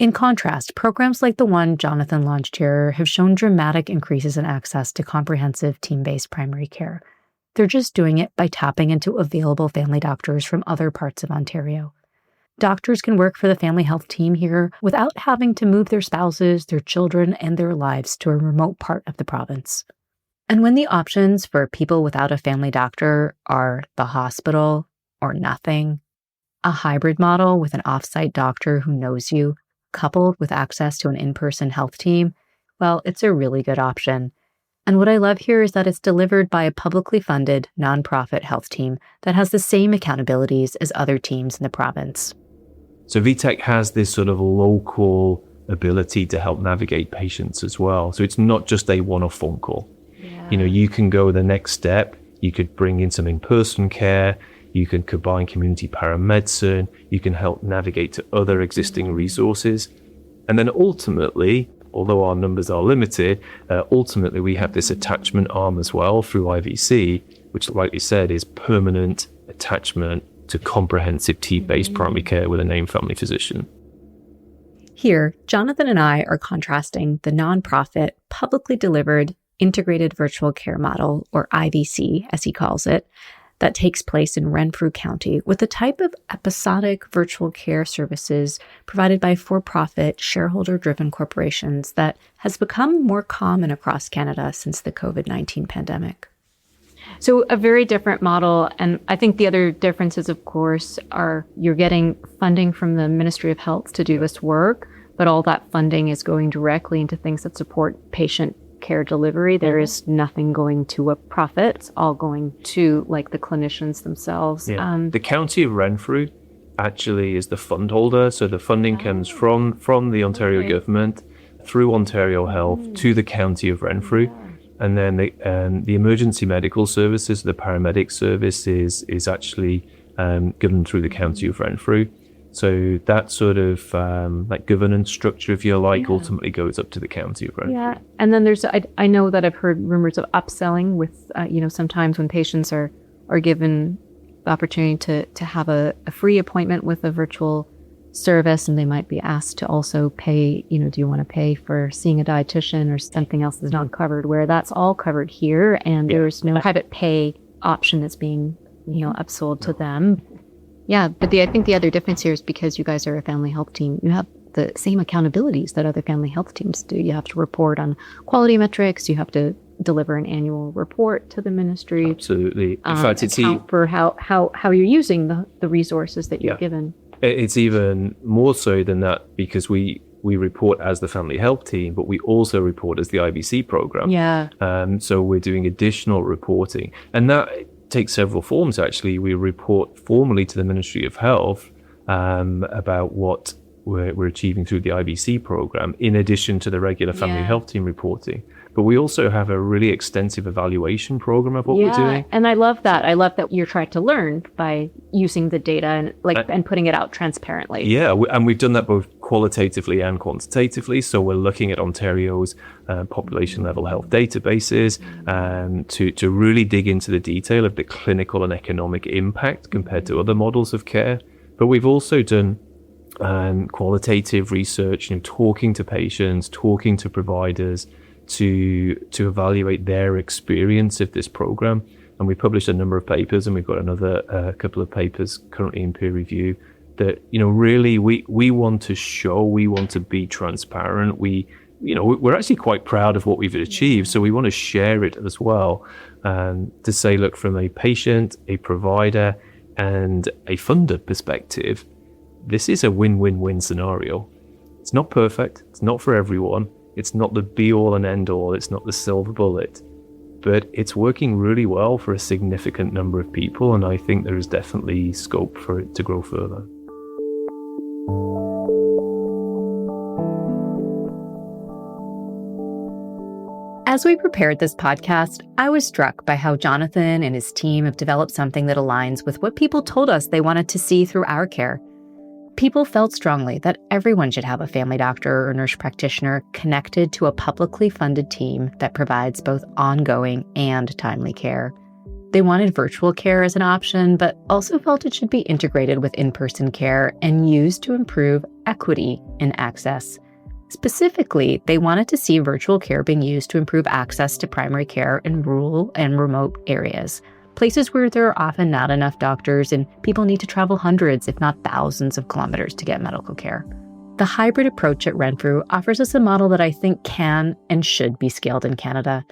In contrast, programs like the one Jonathan launched here have shown dramatic increases in access to comprehensive team-based primary care. They're just doing it by tapping into available family doctors from other parts of Ontario. Doctors can work for the family health team here without having to move their spouses, their children, and their lives to a remote part of the province. And when the options for people without a family doctor are the hospital or nothing, A hybrid model with an off-site doctor who knows you, coupled with access to an in-person health team, well, it's a really good option. And what I love here is that it's delivered by a publicly funded, nonprofit health team that has the same accountabilities as other teams in the province.
So VTech has this sort of local ability to help navigate patients as well. So it's not just a one-off phone call.
Yeah.
You can go the next step. You could bring in some in-person care. You can combine community paramedicine. You can help navigate to other existing resources. And then ultimately, although our numbers are limited, ultimately we have this attachment arm as well through IVC, which, like you said, is permanent attachment to comprehensive team-based primary care with a named family physician.
Here, Jonathan and I are contrasting the nonprofit, publicly delivered integrated virtual care model, or IVC, as he calls it, that takes place in Renfrew County with the type of episodic virtual care services provided by for-profit, shareholder-driven corporations that has become more common across Canada since the COVID-19 pandemic.
So a very different model. And I think the other differences, of course, are you're getting funding from the Ministry of Health to do this work, but all that funding is going directly into things that support patient care delivery. There is nothing going to a profit. It's all going to like the clinicians themselves.
Yeah. The County of Renfrew actually is the fund holder. So the funding comes from the Ontario government through Ontario Health to the County of Renfrew. And then the emergency medical services, the paramedic service is actually given through the County of Renfrew. So that sort of like governance structure, if you like, ultimately goes up to the County of Renfrew.
Yeah, and then there's I know that I've heard rumors of upselling with sometimes when patients are given the opportunity to have a free appointment with a virtual service, and they might be asked to also pay. Do you want to pay for seeing a dietitian or something else that's not covered? Where that's all covered here, and there's no private pay option that's being upsold to them. Yeah, but I think the other difference here is because you guys are a family health team, you have the same accountabilities that other family health teams do. You have to report on quality metrics. You have to deliver an annual report to the ministry.
Absolutely. In fact, it's
for how you're using the resources that you're given.
It's even more so than that because we report as the family health team, but we also report as the IVC program.
Yeah.
So we're doing additional reporting, and that takes several forms. Actually, we report formally to the Ministry of Health about what we're achieving through the IVC program, in addition to the regular family health team reporting. But we also have a really extensive evaluation program of what we're doing.
And I love that. I love that you're trying to learn by using the data and putting it out transparently.
Yeah, and we've done that both qualitatively and quantitatively. So we're looking at Ontario's population level health databases to really dig into the detail of the clinical and economic impact compared to other models of care. But we've also done qualitative research, talking to patients, talking to providers, to evaluate their experience of this program. And we published a number of papers, and we've got another couple of papers currently in peer review that, really we want to show, we want to be transparent. We're actually quite proud of what we've achieved. So we want to share it as well, to say, look, from a patient, a provider, and a funder perspective, this is a win-win-win scenario. It's not perfect. It's not for everyone. It's not the be-all and end-all. It's not the silver bullet. But it's working really well for a significant number of people, and I think there is definitely scope for it to grow further.
As we prepared this podcast, I was struck by how Jonathan and his team have developed something that aligns with what people told us they wanted to see through our care. People felt strongly that everyone should have a family doctor or nurse practitioner connected to a publicly funded team that provides both ongoing and timely care. They wanted virtual care as an option, but also felt it should be integrated with in-person care and used to improve equity in access. Specifically, they wanted to see virtual care being used to improve access to primary care in rural and remote areas, places where there are often not enough doctors and people need to travel hundreds, if not thousands of kilometers to get medical care. The hybrid approach at Renfrew offers us a model that I think can and should be scaled in Canada.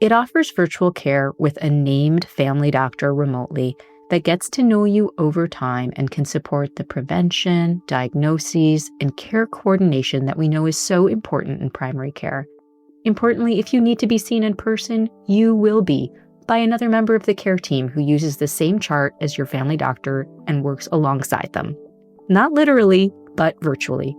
It offers virtual care with a named family doctor remotely, that gets to know you over time and can support the prevention, diagnoses, and care coordination that we know is so important in primary care. Importantly, if you need to be seen in person, you will be by another member of the care team who uses the same chart as your family doctor and works alongside them. Not literally, but virtually.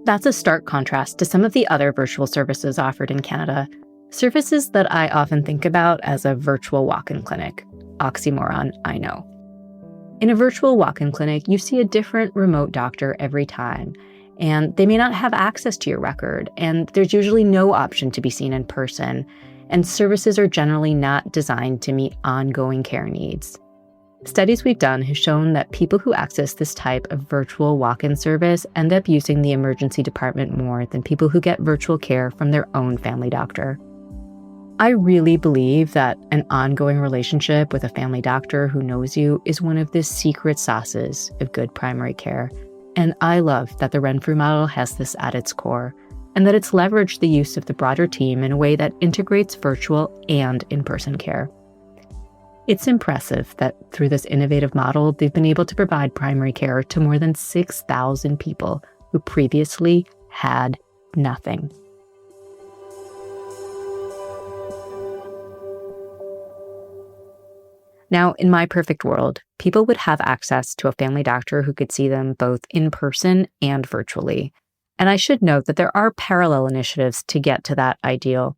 That's a stark contrast to some of the other virtual services offered in Canada, services that I often think about as a virtual walk-in clinic. Oxymoron, I know. In a virtual walk-in clinic, you see a different remote doctor every time, and they may not have access to your record, and there's usually no option to be seen in person, and services are generally not designed to meet ongoing care needs. Studies we've done have shown that people who access this type of virtual walk-in service end up using the emergency department more than people who get virtual care from their own family doctor. I really believe that an ongoing relationship with a family doctor who knows you is one of the secret sauces of good primary care. And I love that the Renfrew model has this at its core, and that it's leveraged the use of the broader team in a way that integrates virtual and in-person care. It's impressive that through this innovative model, they've been able to provide primary care to more than 6,000 people who previously had nothing. Now, in my perfect world, people would have access to a family doctor who could see them both in person and virtually. And I should note that there are parallel initiatives to get to that ideal.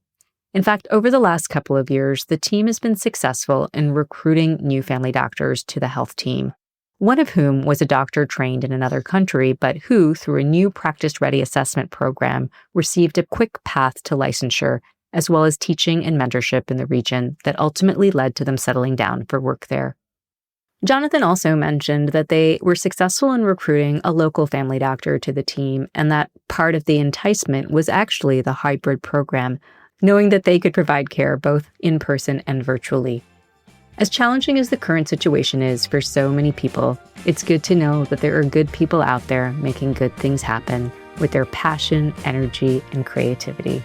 In fact, over the last couple of years, the team has been successful in recruiting new family doctors to the health team, one of whom was a doctor trained in another country, but who, through a new practice-ready assessment program, received a quick path to licensure, as well as teaching and mentorship in the region that ultimately led to them settling down for work there. Jonathan also mentioned that they were successful in recruiting a local family doctor to the team, and that part of the enticement was actually the hybrid program, knowing that they could provide care both in person and virtually. As challenging as the current situation is for so many people, it's good to know that there are good people out there making good things happen with their passion, energy, and creativity.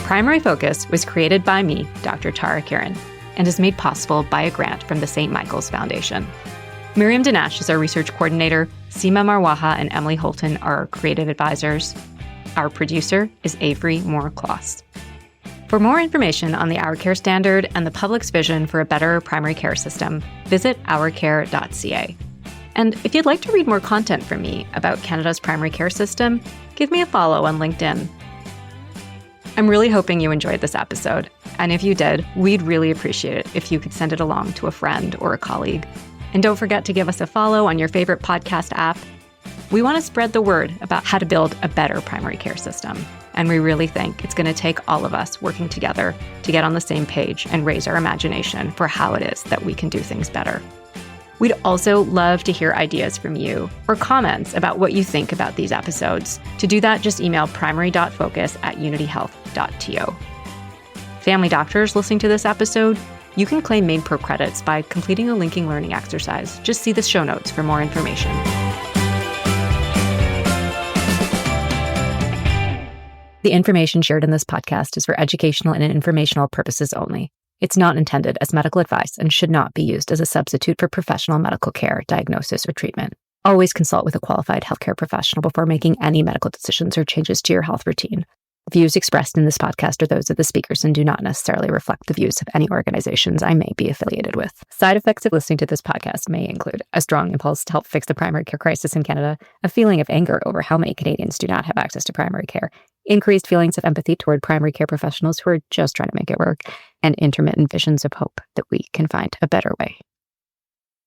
Primary Focus was created by me, Dr. Tara Kiran, and is made possible by a grant from the St. Michael's Foundation. Miriam Dinesh is our research coordinator, Seema Marwaha and Emily Holton are our creative advisors. Our producer is Avery Moore-Kloss. For more information on the Our Care Standard and the public's vision for a better primary care system, visit ourcare.ca. And if you'd like to read more content from me about Canada's primary care system, give me a follow on LinkedIn. I'm really hoping you enjoyed this episode, and if you did, we'd really appreciate it if you could send it along to a friend or a colleague. And don't forget to give us a follow on your favorite podcast app. We want to spread the word about how to build a better primary care system, and we really think it's going to take all of us working together to get on the same page and raise our imagination for how it is that we can do things better. We'd also love to hear ideas from you or comments about what you think about these episodes. To do that, just email primary.focus@unityhealth.to. Family doctors listening to this episode, you can claim MaidPro credits by completing a linking learning exercise. Just see the show notes for more information. The information shared in this podcast is for educational and informational purposes only. It's not intended as medical advice and should not be used as a substitute for professional medical care, diagnosis, or treatment. Always consult with a qualified healthcare professional before making any medical decisions or changes to your health routine. The views expressed in this podcast are those of the speakers and do not necessarily reflect the views of any organizations I may be affiliated with. Side effects of listening to this podcast may include a strong impulse to help fix the primary care crisis in Canada, a feeling of anger over how many Canadians do not have access to primary care, increased feelings of empathy toward primary care professionals who are just trying to make it work, and intermittent visions of hope that we can find a better way.